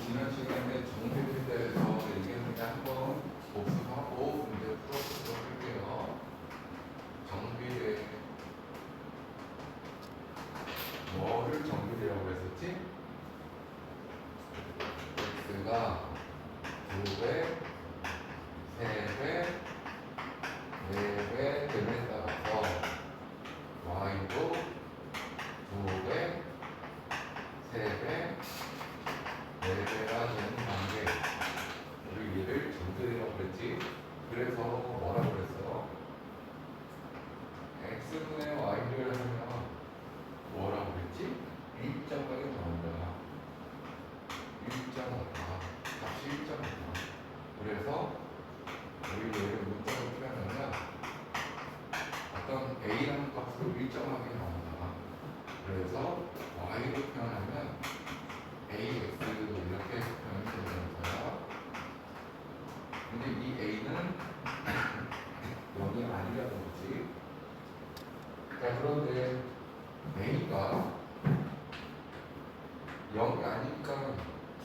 지난 시간에 정비에 대해서 얘기했는데 한번 복습하고 문제 풀어보도록 할게요. 정비례 뭐를 정비례라고 했었지? x가 2배, 3배, 4배 됨에 따라서 y도 2배, 3배, 4배가 되는 관계, 우리 얘를 정비례라고 그랬지. 그래서 뭐라고 그랬어? x분의 y를 하면 뭐라고 그랬지? 일정하게 나온다. 일정하다. 값이 일정하다. 그래서 우리 얘를 문자로 표현하면 어떤 a라는 값으로 일정하게 나온다. 그래서 y로 표현하면 ax 이렇게 표현이 되는 거야. 근데 이 a는 0이 아니라는 거지. 자, 그런데 a가 0이 아니니까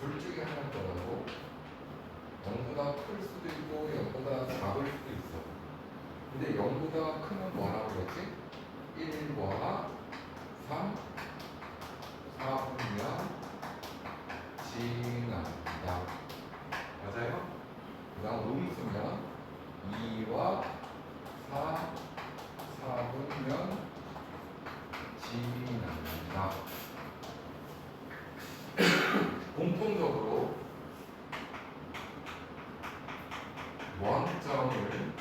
둘 중에 하나일 거라고. 0보다 클 수도 있고 0보다 작을 수도 있어. 근데 0보다 크면 뭐라고 그랬지? 1과 3, 4분면 지난다. 맞아요? 그 다음 음수면 2와 4, 4분면 지난다. 공통적으로 원점을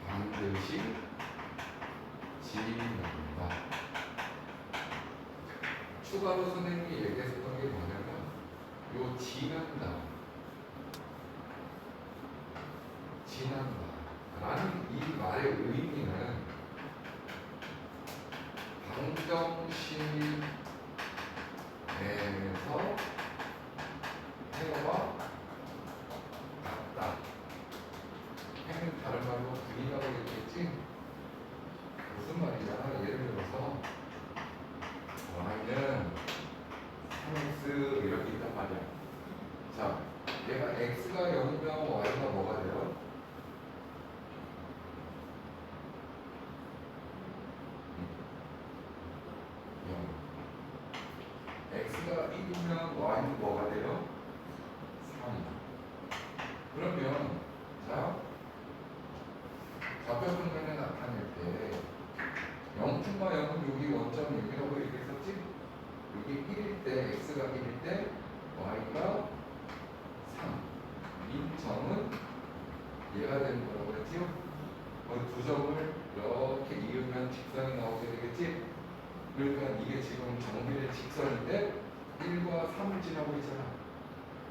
반드시 지난다. 추가로 선생님이 얘기했었던 게 뭐냐면 요 지난다 라는 이 말의 의미는 방정식에서 해와 같다. 해는 다른 말로 분이라고 얘기했지? 무슨 말이냐? 예를 들어서 y는 3x 이렇게 있단 말이야. 자, 얘가 x가 0이면 y가 뭐가 돼요? x가 1이면 y는 뭐가 돼요? 3. 그러면 자, 좌표 평면에 나타낼 때 0,0은 여기 원점 6이라고 얘기했었지? 여기 1일 때 x가 1일 때 y가 3. 이 점은 얘가 되는 거라고 그랬지요? 두 점을 이렇게 이으면 직선이 나오게 되겠지? 그러니까 이게 지금 정비례 직선인데 1과 3을 지나고 있잖아.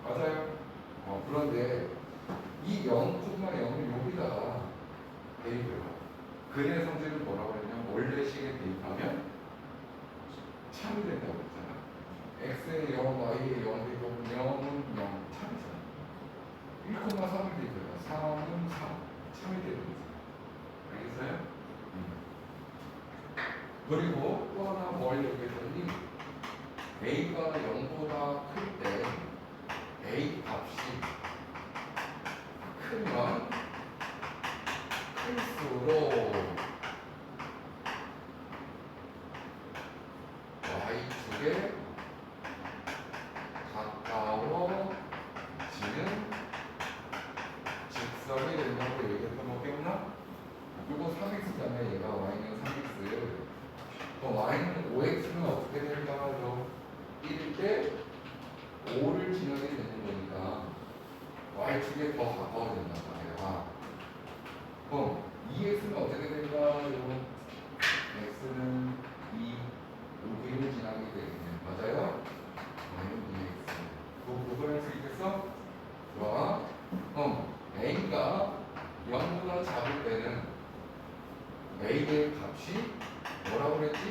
맞아요? 그런데 이 0,0을 여기다가 대입해봐. 근의 성질을 뭐라고 했냐면 원래식에 대입하면 참이 된다고 했잖아. x의 0, y의 0 대입하면 0은 0, 참이잖아. 1,3을 대입해봐. 3은 3, 참이 되는 거지. 알겠어요? 그리고 또 하나 뭘 얘기했더니 a가 0보다 클 때 a 값이 크면 클수록 y축에 가까워지는 직선이 된다고 얘기했던 거 기억나? 그리고 3x잖아요. 얘가 y는 3x. y는 5x는 어떻게 될까요? 1일 때 5를 지나게 되는 거니까 y축에 더 가까워진단 말이야. 그럼 2x는 어떻게 될까요? x는 2, 여기를 지나게 되겠네. 맞아요? y는 2x. 그거 구분할 수 있겠어? 좋아. 그럼 a가 0보다 작을 때는 a의 값이 뭐라고 그랬지?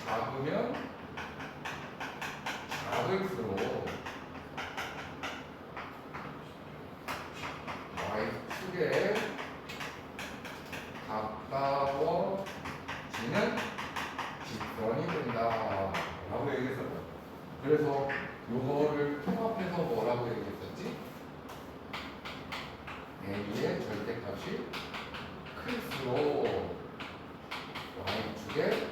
작으면 작을수록 y축에 가까워지는 직선이 된다 라고 얘기했었거든. 그래서 요거를 통합해서 뭐라고 얘기했었지? A의 절대값이 클수록 Y축에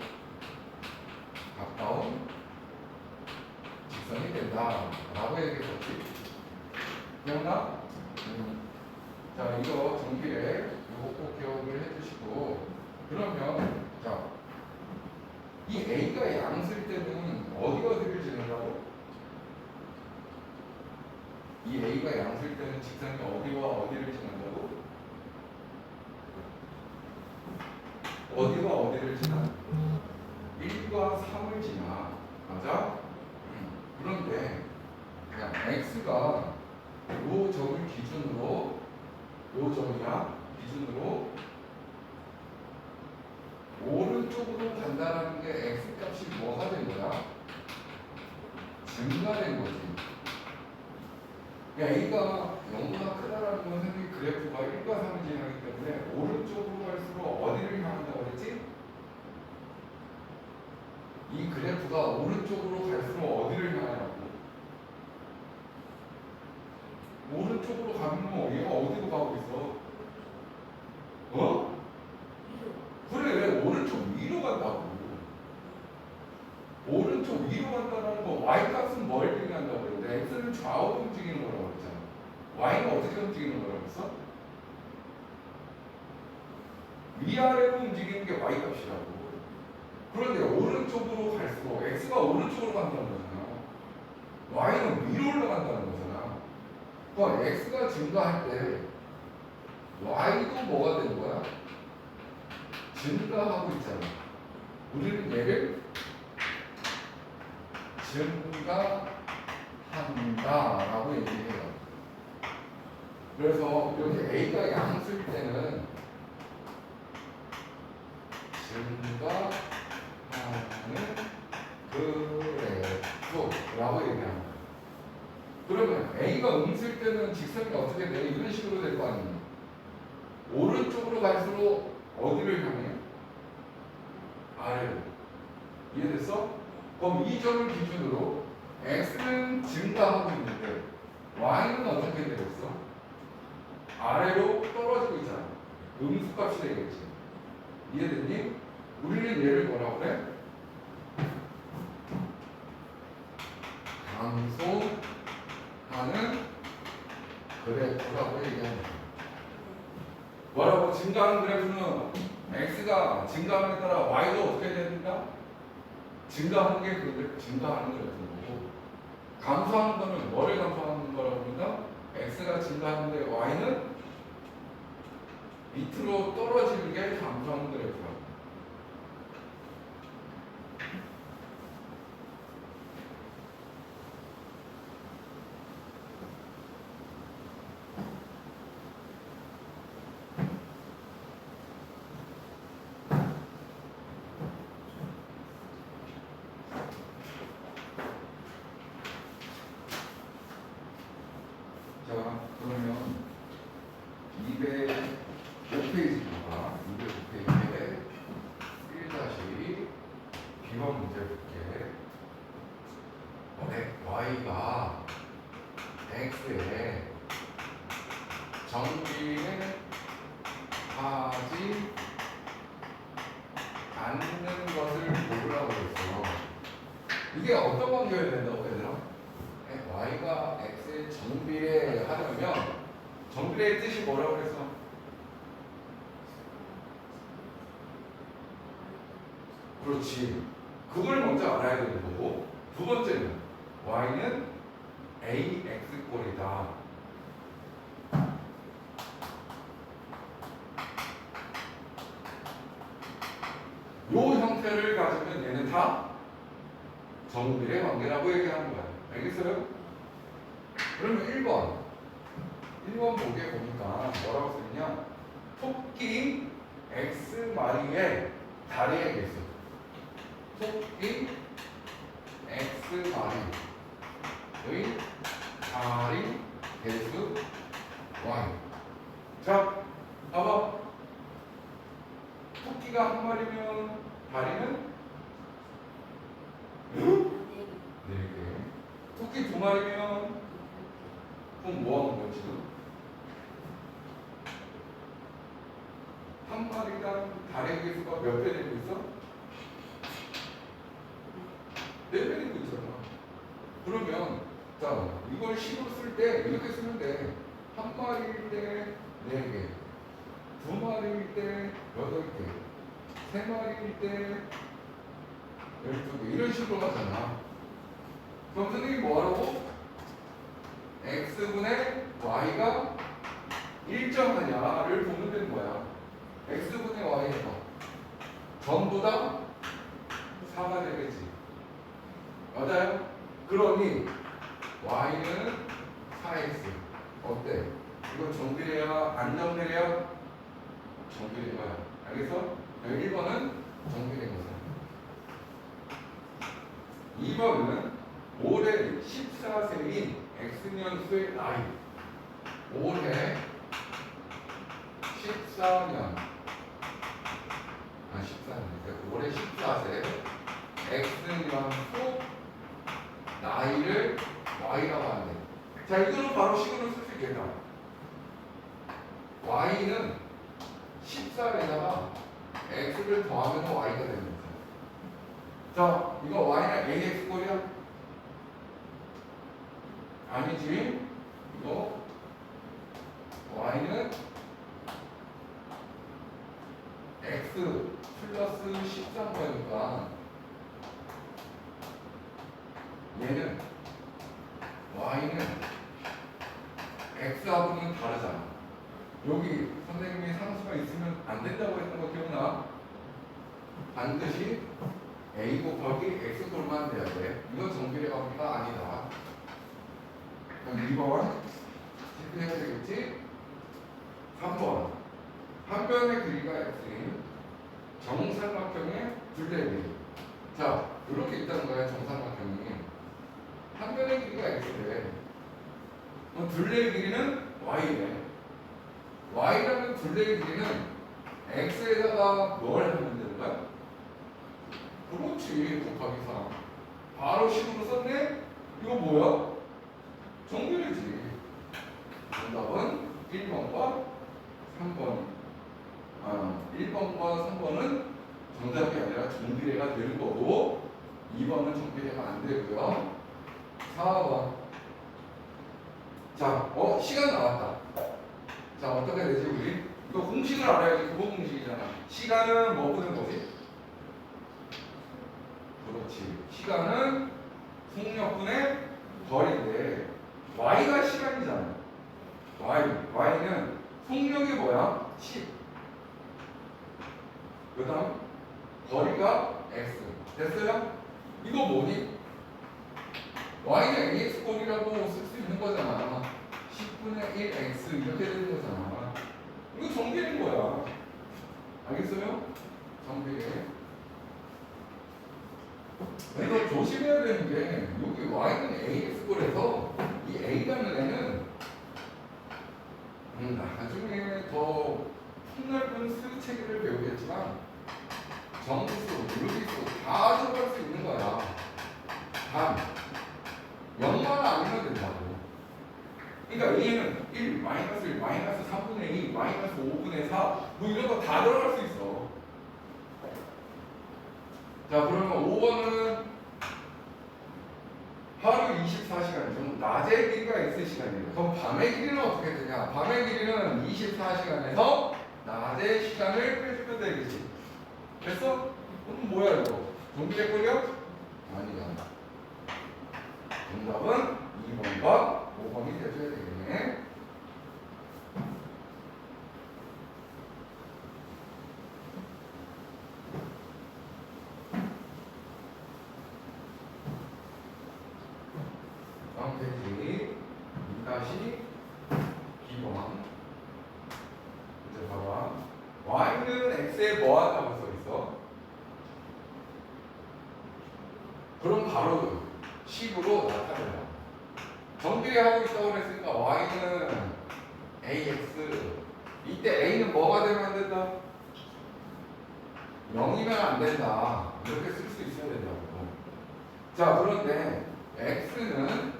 가까운 직선이 된다 라고 얘기했었지. 기억나? 자, 이거 정비례 이거 꼭 기억을 해주시고, 그러면 자, 이 A가 양수일 때는 어디를 지낸다고? 이 A가 양수일 때는 직선이 어디와 어디를 지난다고? 어디와 어디를 지나? 1과 3을 지나. 맞아? 그런데 그냥 X가 요 점을 기준으로, 요 점이야 기준으로 오른쪽으로 간다는 게 X 값이 뭐가 된 거야? 증가된 거지. 그러니까 A가 0보다 크다라는 건 선생님이 그래프가 1과 3을 지나기 때문에 오른쪽으로 갈수록 어디를 향한다고 그랬지? 이 그래프가 오른쪽으로 갈수록 어디를 향하냐고. 오른쪽으로 가면 얘가 어디로 가고 있어? 어? 그래, 오른쪽 위로 간다고. 오른쪽 위로 간다는 거, Y값은 뭘 얘기한다고 그랬는데 X는 좌우로 움직이는 거라고 그랬잖아. Y는 어떻게 움직이는 거라고 했어? 위아래로 움직이는 게 Y값이라고. 그런데 오른쪽으로 갈수록 X가 오른쪽으로 간다는 거잖아. Y는 위로 올라간다는 거잖아. 그러니까 X가 증가할 때 Y도 뭐가 되는 거야? 증가하고 있잖아. 우리는 얘를 증가한다라고 얘기해요. 그래서 여기 A가 양수일 때는 증가하는 그래프라고 얘기합니다. 그러면 A가 음수일 때는 직선이 어떻게 돼? 이런 식으로 될 거 아니에요. 오른쪽으로 갈수록 어디를 향해? 아래로. 이해됐어? 그럼 이 점을 기준으로 X는 증가하고 있는데 Y는 어떻게 되고 있어? 아래로 떨어지고 있잖아. 음수값이 되겠지. 이해됐니? 우리는 얘를 뭐라고 그래? 감소하는 그래프라고 얘기합니다. 뭐라고? 증가하는 그래프는 X가 증가함에 따라 Y도 어떻게 됩니까? 증가하는 게 증가하는 그래프고, 감소하는 거는 뭐를 감소하는 거라고 합니다? X가 증가하는데 Y는 밑으로 떨어지는 게 감소하는 그래프라고. 자, 그러면 205페이지 봐봐. 205페이지에 1-B번 문제 볼게. Y가 X에 정비에 하지 않는 것을 고르라고 했어. 이게 어떤 관계여야 된다고 얘들아? Y가 X에 정비례 하려면 정비례의 뜻이 뭐라고 그랬어? 그렇지. 그걸 먼저 알아야 되는 거고, 두 번째는 Y는 AX꼴이다. 요 형태를 가지면 얘는 다 정비례 관계라고 얘기하는 거야. 알겠어요? 그러면 1번 보기에 보니까 뭐라고 쓰느냐? 토끼 X마리의 다리에 있어. 토끼 X마리의 다리 개수 Y. 자, 봐봐. 토끼가 한 마리면 다리는 4개. 토끼 여기 두 마리면 그럼 뭐 하는 거야 지금? 한 마리당 달의 개수가 몇 배 되고 있어? 4배 되고 있잖아. 그러면 자 이걸 식으로 쓸 때 이렇게 쓰면 돼. 한 마리일 때 4개, 두 마리일 때 8개, 세 마리일 때 12개 이런 식으로 하잖아. 그럼 선생님이 뭐하라고? x분의 y가 일정하냐를 보면 되는 거야. x분의 y에서 전부 다 4가 되겠지. 맞아요? 그러니 y는 4x 어때? 이거 정비례야? 안 정비례야? 정비례야. 알겠어? 1번은 정비례인 거죠. 2번은 올해 14세인 x년수의 나이. 올해 14년 14년 올해 14세 x년수 나이를 y라고 하는데, 자 이거는 바로 식으로 쓸 수 있겠다. y는 14에다가 x를 더하면 y가 되는 거죠. 자 이거 y는 ax 꼴이야? 아니지. 이거 y는 x 플러스 13거니까 얘는 y는 x하고는 다르잖아. 여기 선생님이 상수가 있으면 안 된다고 했던 거 기억나? 반드시 a 곱하기 x꼴만 돼야 돼. 이건 정비례 관계가 아니다. 그럼 2번 체크해야 되겠지? 3번 한 변의 길이가 x인 정삼각형의 둘레 길이. 자 이렇게 있다는 거야. 정삼각형이 한 변의 길이가 x래. 그럼 둘레의 길이는 y래. y라는 둘레의 길이는 x에다가 뭘 하면 되는 거야? 그렇지. 곱하기 3. 바로 식으로 썼네? 이거 뭐야? 정비례지. 정답은 1번과 3번. 1번과 3번은 정답이 아니라 정비례가 되는 거고 2번은 정비례가 안 되고요. 4번. 자, 시간 나왔다. 자, 어떻게 되지 우리? 이거 공식을 알아야지. 그거 공식이잖아. 시간은 뭐 보는 거지? 그렇지. 시간은 속력분의 거리인데 y가 시간이잖아. y는 속력이 뭐야? 10. 그 다음 거리가 x. 됐어요? 이거 뭐니? y는 ax꼴이라고 쓸 수 있는 거잖아. 10분의 1x 이렇게 되는 거잖아. 이거 정비례인 거야. 알겠어요? 정비례. 이거 조심해야 되는 게 여기 y는 ax꼴에서 이 a라는 애는 나중에 더 폭넓은 수 체계를 배우겠지만 정수, 물리수 다 들어갈 수 있는 거야. 단 0만 아니면 된다고. 그러니까 a는 1, 마이너스 1, 마이너스 3분의 2, 마이너스 5분의 4 뭐 이런 거 다 들어갈 수 있어. 자 그러면 5번은 하루 24시간이죠. 낮의 길이가 x시간이에요. 그럼 밤의 길이는 어떻게 되냐? 밤의 길이는 24시간에서 낮의 시간을 빼주면 되겠지. 됐어? 그럼 뭐야 이거? 정비례 꼴이야? 아니잖아. 정답은 2번과 5번이 되셔야 되겠네. 다음 페이지 2-B번. 이제 봐봐. y는 x에 뭐 한다고 써있어? 그럼 바로 식으로 나타내요. 정비례 하고 있다고 그랬으니까 y는 ax. 이때 a는 뭐가 되면 안 된다? 0이면 안 된다. 이렇게 쓸 수 있어야 된다고. 자 그런데 x는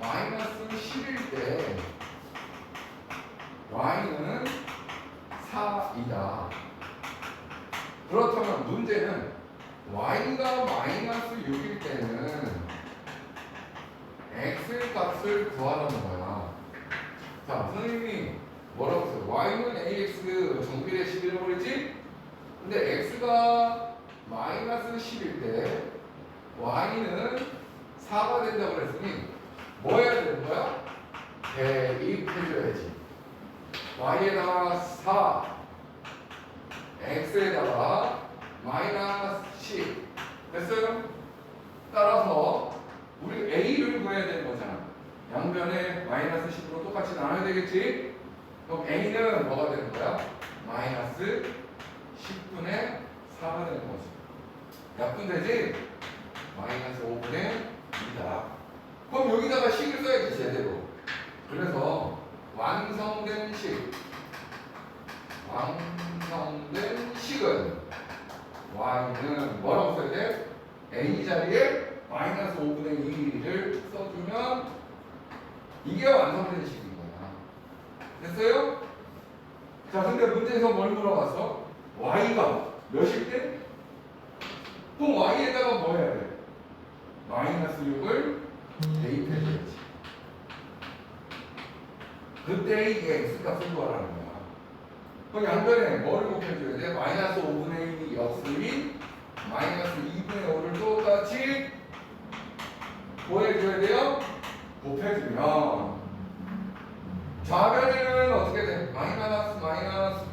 마이너스 10일 때 y는 4이다. 그렇다면 문제는 y가 마이너스 6일 때는 x 값을 구하라는 거야. 자, 선생님이 뭐라고 했어요? y는 ax 정비례 10이라고 그랬지? 근데 x가 마이너스 10일 때 y는 4가 된다고 그랬으니 뭐 해야 되는 거야? 대입해줘야지. y에다가 4, x에다가 마이너스 10 됐어요? 따라서 우리 a를 구해야 되는 거잖아. 양변에 마이너스 10으로 똑같이 나눠야 되겠지? 그럼 a는 뭐가 되는 거야? 마이너스 10분의 4가 되는 거지. 약분되지? 마이너스 5분의 2다. 그럼 여기다가 식을 써야지 제대로. 그래서 완성된 식은 y는 뭐라고 써야 돼? a 자리에 마이너스 5분의 2를 써주면 이게 완성된 식인 거야. 됐어요? 자, 근데 문제에서 뭘 물어봤어? y가 몇일 때? 그럼 y에다가 뭐 해야 돼? 마이너스 6을 대입해줘야지. 그때 이게 x값을 구하라는 거야. 그럼 양변에 뭐를 곱해줘야 돼? 마이너스 5분의 2 역수인 마이너스 2분의 5를 똑같이 뭐 해줘야 돼요? 곱해주면 좌변에는 어떻게 돼? 마이너스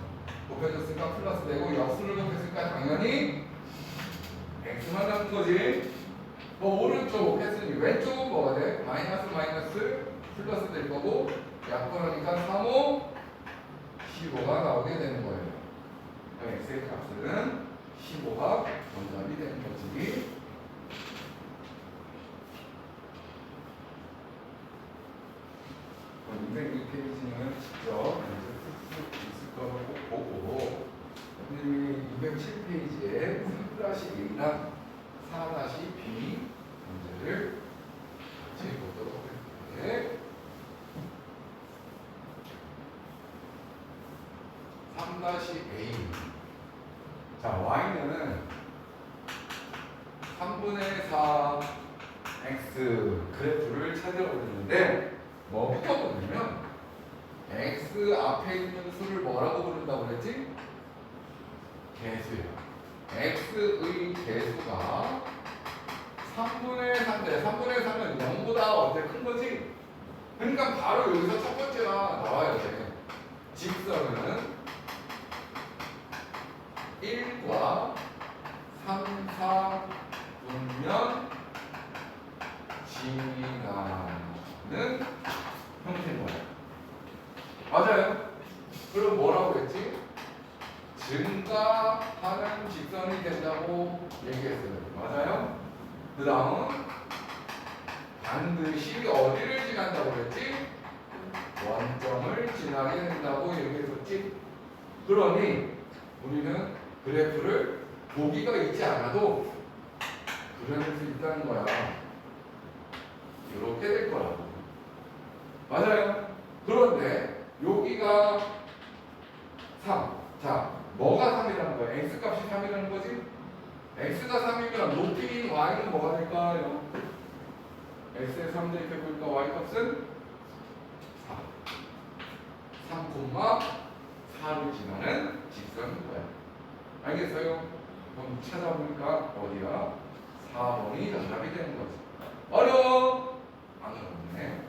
곱해줬으니까 플러스 되고 역수를 곱했으니까 당연히 x만 남은 거지. 뭐 오른쪽 했으니 왼쪽은 뭐가 돼? 마이너스 플러스 될 거고 약분하니까 3, 5, 15가 나오게 되는 거예요. 그럼 x의 값은 15가 정답이 되는 거지. 202페이지는 직접 쓸 수 있을 거라고 보고, 선생님이 207페이지에 3-A랑 4-B 문제를 같이 보도록 할게요. 3-A. 자, y는 3분의 4 x 그래프를 찾으라고 했는데 뭐부터 보냐면 x 앞에 있는 수를 뭐라고 부른다고 그랬지? 개수야. x의 개수가 3분의 3대 3분의 3은 0보다 어때? 큰 거지? 그러니까 바로 여기서 첫 번째가 나와야 돼. 직선은 1과 3, 4 분면 지나는 형태인 거야. 맞아요? 그럼 뭐라고 했지? 증가하는 직선이 된다고 얘기했어요. 맞아요? 그 다음은 반드시 어디를 지난다고 그랬지? 원점을 지나게 된다고 얘기했었지? 그러니 우리는 그래프를 보기가 있지 않아도 그려낼 수 있다는 거야. 이렇게 될 거라고. 맞아요? 그런데 여기가 3. 자, 뭐가 3이라는 거야? x값이 3이라는 거지? x가 3이면 높이인 y는 뭐가 될까요? x에 3 대입해 보니까 y값은 4. 3,4를 지나는 직선인 거야. 알겠어요? 그럼 찾아보니까 어디야? 4번이 정답이 되는 거지. 어려워? 안 어렵네.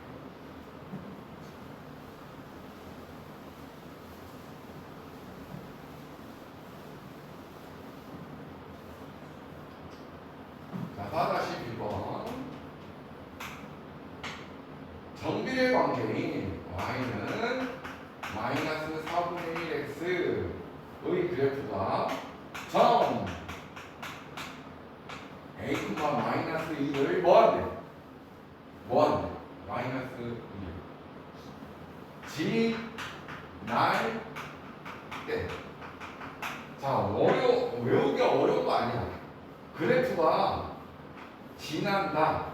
자, 4-B번. 정비례 관계인 y는 마이너스 4분의 1x의 그래프가 정 a, 마이너스 2를 뭐한대? 마이너스 2 지날 때. 자, 외우기 어려운 거 아니야. 그래프가 지난다.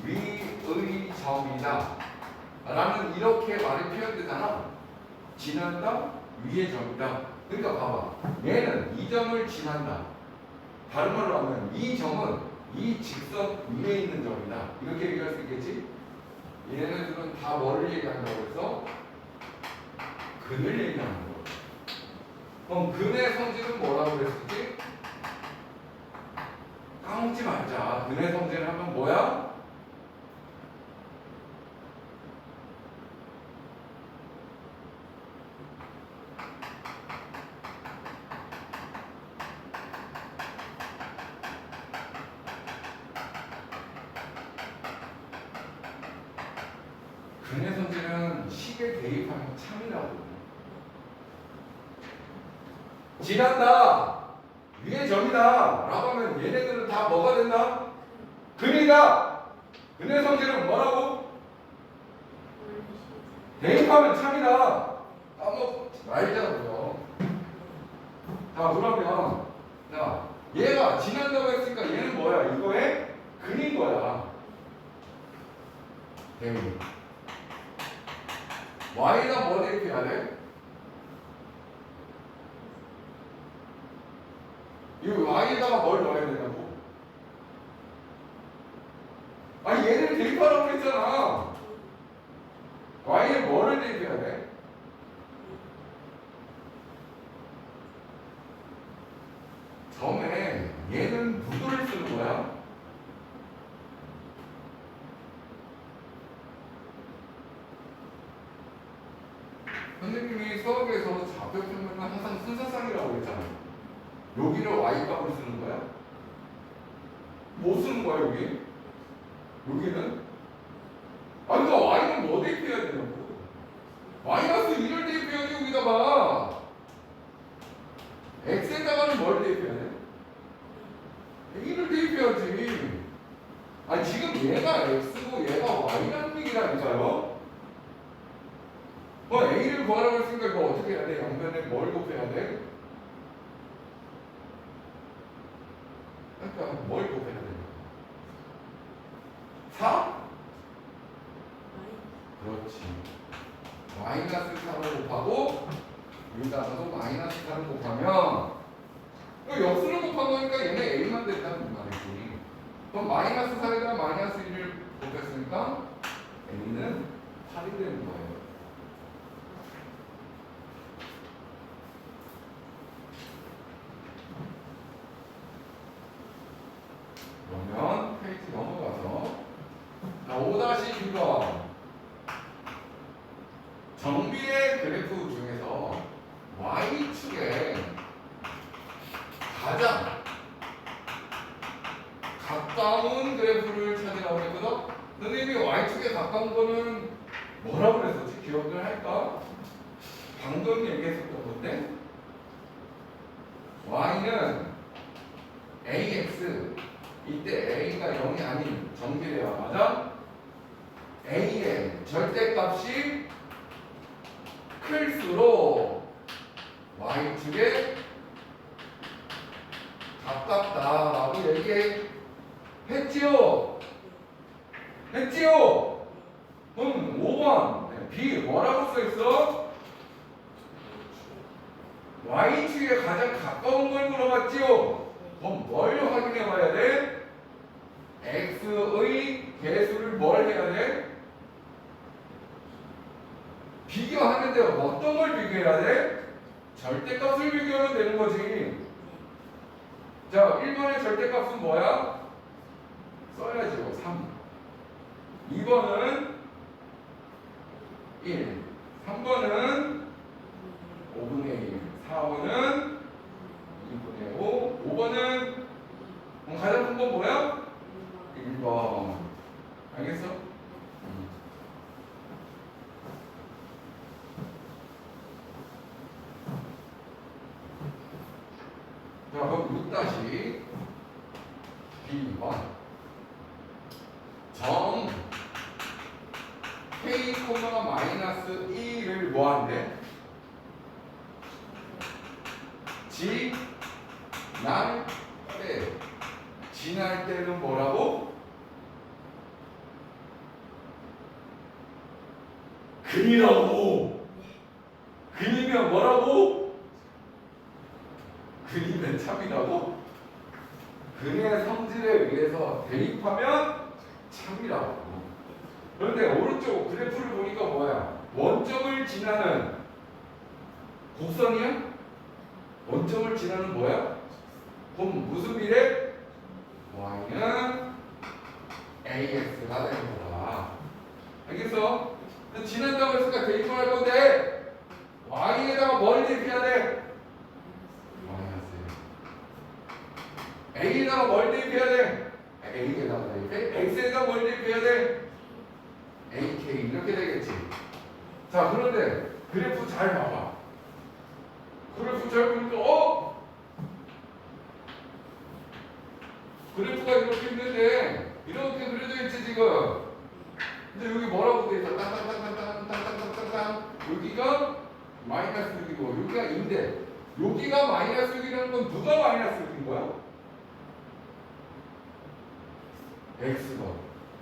위의 점이다 라는 이렇게 말이 표현되잖아. 지난다 위의 점이다. 그러니까 봐봐, 얘는 이 점을 지난다. 다른 말로 하면 이 점은 이 직선 위에 있는 점이다 이렇게 얘기할 수 있겠지. 얘네들은 다 뭐를 얘기한다고 해서 근을 얘기하는 거야. 그럼 근의 성질은 뭐라고 그랬었지? 까먹지 말자. 근의 성질을 하면 뭐야? 근의 성질은 식에 대입하면 참이라고. 지난다 위의 점이다 라고 하면 얘네들은 다 뭐가 된다? 근이다. 근의 성질은 뭐라고? 대입하면 참이다. 까먹지 말자고요. 자 그러면 자 얘가 지난다고 했으니까 얘는 뭐야? 이거의 근인 거야. 대입. y가 뭐 대입해야 돼? 이 y에다가 뭘 넣어야 되냐고? 아니 얘를 대입하라고 했잖아. y에 뭐를 대입해야 돼? 점에 얘는 누구를 쓰는 거야? 선생님이 수학에서 좌표 표면은 항상 순서상이라고 했잖아요. 여기를 y값을 쓰는 거야? 뭐 쓰는 거야 여기? 여기는? 아니 그러니까 y는 뭐 대입해야 되냐고. 마이너스 1을 대입해야지 여기다가. x에다가는 뭘 대입해야 돼? 1을 대입해야지. 아니 지금 얘가 x고 얘가 y라는 얘기라니까요. a를 구하라고 했으니까 이거 어떻게 해야 돼? 양변에 뭘 곱해야 돼? 그러니까 뭘 곱해야 돼? 4? 그렇지. 마이너스 4를 곱하고 여기다가도 마이너스 4를 곱하면 역수를 곱한 거니까 얘네 a만 된다는 말이지. 그럼 마이너스 4에다가 마이너스 1을 곱했으니까 a는 8이 되는 거예요. 그러면 페이지 넘어가서 5-6번 정비례 그래프 중에서 y축에 가장 가까운 그래프를 찾으라고 했거든. 선생님이 y축에 가까운 거는 뭐라고 그랬었지? 기억을 할까? 방금 얘기했었던 건데 y는 ax 이때 a가 0이 아닌 정비례야. 맞아? a의 절대값이 클수록 y축에 가깝다라고 얘기했지요? 했지요? 그럼 5번 B 뭐라고 써있어? y축에 가장 가까운 걸 물어봤지요? 그럼 뭘 확인해 봐야 돼? x의 개수를 뭘 해야 돼? 비교하는데 어떤 걸 비교해야 돼? 절대값을 비교하면 되는 거지. 자, 1번의 절대값은 뭐야? 써야죠. 3. 2번은 1. 3번은 5분의 1. 4번은 2분의 5. 5번은 가장 큰 건 뭐야? 1번. 알겠어? 자, 그럼 6-B번 점 K, 마이너스 2를 뭐한대? 지날 때. 지날 때는 뭐라고? 근이라고. 근이면 뭐라고? 근이면 참이라고? 근의 성질에 의해서 대입하면 참이라고. 그런데 오른쪽 그래프를 보니까 뭐야? 원점을 지나는 곡선이야? 원점을 지나는 뭐야? 그럼 무슨 미래? y는 ax가 되는 거다. 알겠어? 지난다고 했으니까 대입을 할 건데 y에다가 뭘 대입해야 돼? a에다가 뭘 대입해야 돼? a에다가 대입해? x에다가 뭘 대입해야 돼? ak 이렇게 되겠지. 자, 그런데 그래프 잘 봐봐. 그래프 잘 보니까 그래프가 이렇게 있는데 이렇게 그려져 있지 지금. 근데 여기 뭐라고 돼 있어? 땅땅땅땅땅땅땅땅땅. 여기가 마이너스 6이고 여기가 2인데 여기가 마이너스 6이라는 건 누가 마이너스 6인 거야? x가.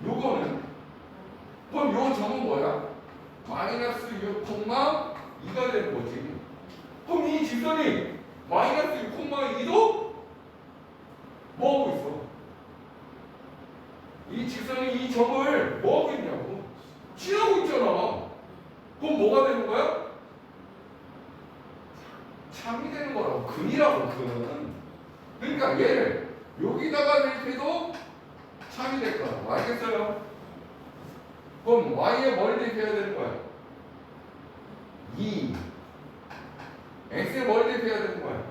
요거는 그럼 요 점은 뭐야? 마이너스 6, 2가 되는 거지. 그럼 이 직선이 마이너스 6, 2도 뭐하고 있어? 이 직선이 이 점을 뭐하고 있냐고? 지나고 있잖아. 그럼 뭐가 되는 거야? 참이 되는 거라고. 근이라고, 근. 그러니까 얘를 여기다가 대입해도 참이 될 거라고. 알겠어요? 그럼 y에 뭘 대입해야 되는 거야? 2. x에 뭘 대입해야 되는 거야?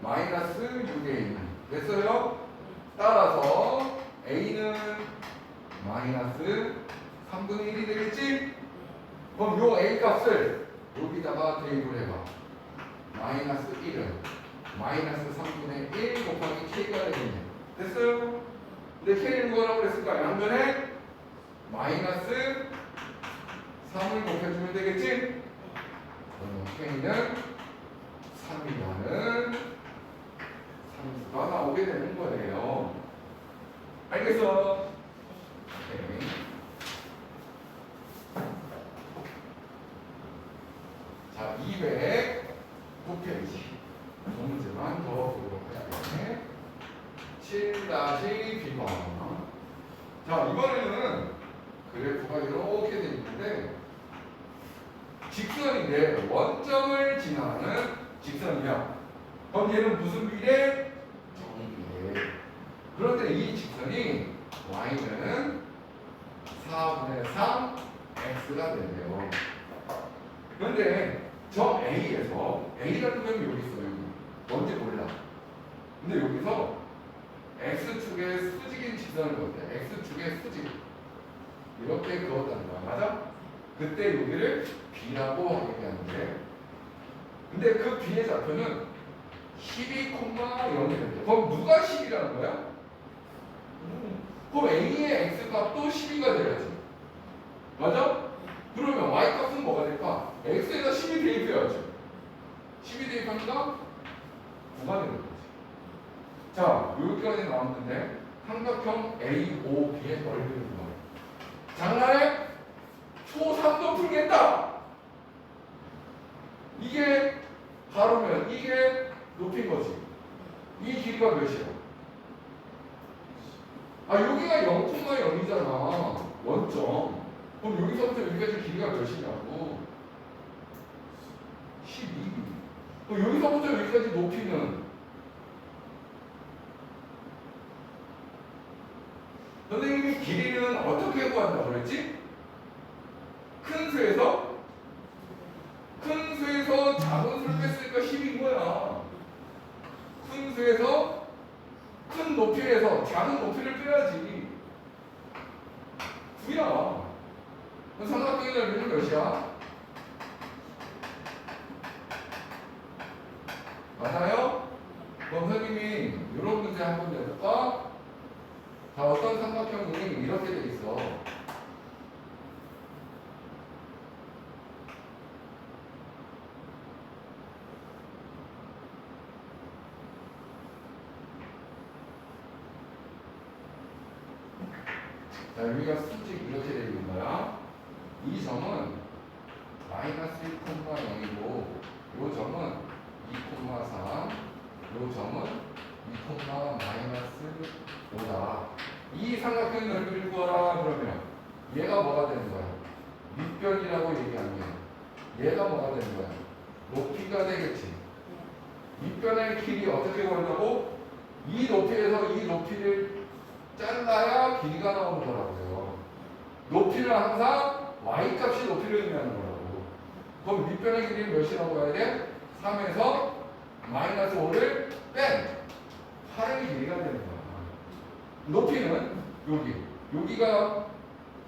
마이너스 6a. 됐어요? 따라서 a는 마이너스 3분의 1이 되겠지? 그럼 요 a 값을 여기다가 대입을 해봐. 마이너스 1은 마이너스 3분의 1 곱하기 k가 되겠네. 됐어요? 근데 k는 뭐라고 그랬을까? 양변에 마이너스 3을 곱해주면 되겠지? 그러면 k는 3이라는 상수가 나오게 되는 거예요. 알겠어? 오케이. 자, 209페이지. 두 문제만 더 보도록 할게요. 7-B번. 자, 이번에는 그래프가 이렇게 되어 있는데 직선인데 원점을 지나는 직선이야. 그럼 얘는 무슨 비례? 정비례. 그런데 이 직선이 y는 4분의 3 x가 되네요. 그런데 저 A에서 A라는 점이 여기 있어요. 여기. 뭔지 몰라. 근데 여기서 X축의 수직인 직선을 그었대. X축의 수직. 이렇게 그었다는 거야. 맞아? 그때 여기를 B라고 얘기하는데 근데 그 B의 좌표는 12,0이 된대. 그럼 누가 10이라는 거야? 그럼 A의 X값도 12가 돼야지. 맞아? 그러면 Y값은 뭐가 될까? X에다 12 대입해야지. 12 대입하니까 9가 되는 거지. 자, 여기까지 나왔는데 삼각형 AOB의 넓이를 구하래. 장난해? 초3도 풀겠다. 이게 가로면 이게 높인 거지. 이 길이가 몇이야? 아, 여기가 0,0이잖아. 원점. 그럼 여기서부터 여기까지 길이가 몇이냐고. 12. 그럼 여기서부터 여기까지 높이는 선생님이 길이는 어떻게 구한다고 그랬지? 큰 수에서 작은 수를 뺐으니까 10인 거야. 큰 수에서 큰 높이에서 작은 높이를 빼야지. 9야. 그럼 삼각형의 넓이는 몇이야? 맞아요? 그럼 선생님이 이런 문제 한번 내볼까? 자, 어떤 삼각형이 이렇게 돼 있어. 자, 여기가 수직 이렇게 돼 있는 거야. 이 점은 마이너스 1,0이고 요 점은 2,4, 요 점은 2, 마이너스 5다. 이 삼각형 넓이를 구하라 그러면 얘가 뭐가 되는 거야? 밑변이라고 얘기하면 얘가 뭐가 되는 거야? 높이가 되겠지. 밑변의 길이 어떻게 구한다고? 이 높이에서 이 높이를 잘라야 길이가 나오는 거라고요. 높이는 항상 y값이 높이를 의미하는 거라고. 그럼 밑변의 길이는 몇이라고 해야 돼? 3에서 마이너스 5를 뺀 8의 길이가 되는 거야. 높이는 여기가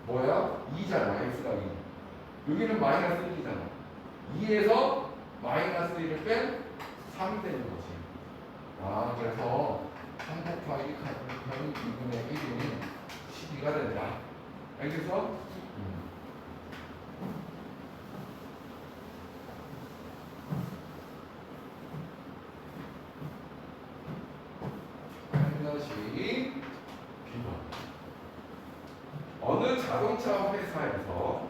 뭐야? 2잖아. x가 2. 여기는 마이너스 1이잖아. 2에서 마이너스 1을 뺀 3이 되는 거지. 아, 그래서 3 곱하기 2분의 1이 12가 된다. 알겠어? 다시 B번. 어느 자동차 회사에서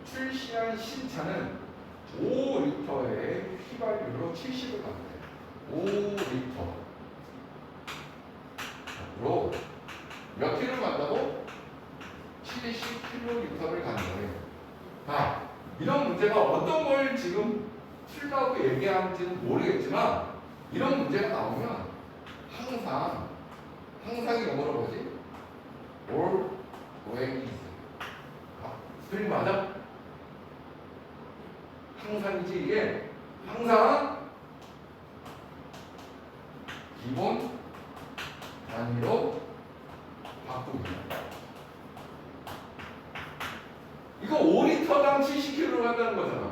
출시한 신차는 5리터의 휘발유로 70을 간대. 5리터. 로 몇 킬로를 간다고? 70km를 가는 거예요. 자, 이런 문제가 어떤 걸 지금 틀다고 얘기하는지는 모르겠지만 이런 문제가 나오면 항상 영어로 뭐지? always. 스펠링 맞아? 항상이지 이게. 항상 기본 단위로 바꾸기. 이거 5리터당 70km를 간다는 거잖아.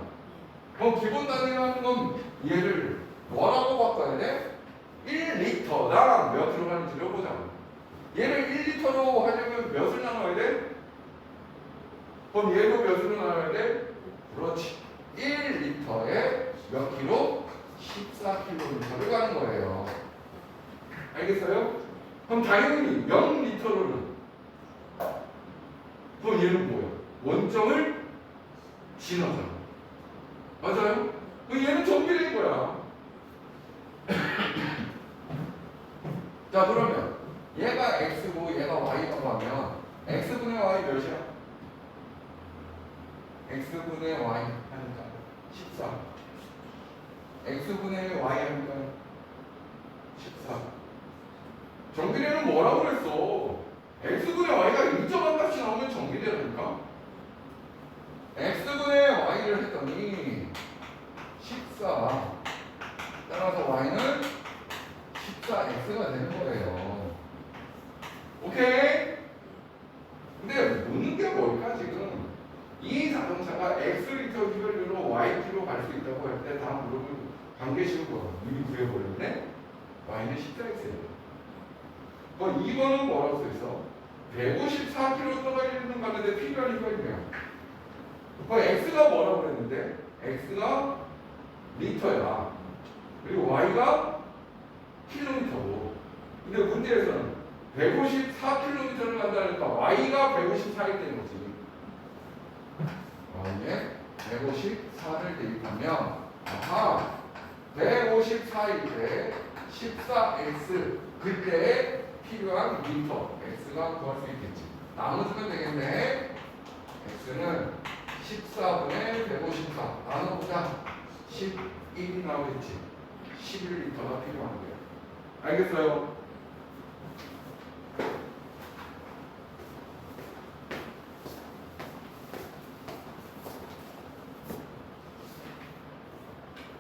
그럼 기본 단위로 하는 건 얘를 뭐라고 바꿔야 돼? 1리터당 몇 킬로 가는지를 보자. 얘를 1리터로 하려면 몇을 나눠야 돼? 그럼 얘도 몇으로 나눠야 돼? 그렇지. 1리터에 몇 킬로? 14km를 가는 거예요. 알겠어요? 그럼 당연히 0리터로는 그럼 얘는 뭐야? 원점을 지나잖아. 맞아요? 그럼 얘는 정비된 거야. 자, 그러면 얘가 x고 얘가 y라고 하면 x분의 y 몇이야? x분의 y 하니까 14. x분의 y 하니까 14. 정비례는 뭐라고 그랬어? x분의 y가 일정한 값이 나오면 정비례라니까? x분의 y를 했더니 14. 따라서 y는 14x가 되는 거예요. 오케이? 근데 묻는 게 뭘까 지금? 이 자동차가 x리터 휘발유로 y키로 갈 수 있다고 할 때 다 물어보면 관계식을 이미 구해버렸네? y는 14x예요. 2번은 뭐라고 써있어? 154km 떨어지는 가는데 필요한 휘발유야. x가 뭐라고 그랬는데? x가 리터야. 그리고 y가 킬로미터고. 근데 문제에서는 154km를 간다니까 y가 154일 때는 거지. y에 154를 대입하면 154일 때 14x 그때 필요한 미터 x가 구할 수 있겠지. 나눠주면 되겠네. x는 14분의 154 나눠보자. 11이 나오겠지. 11리터가 필요한 거예요. 알겠어요?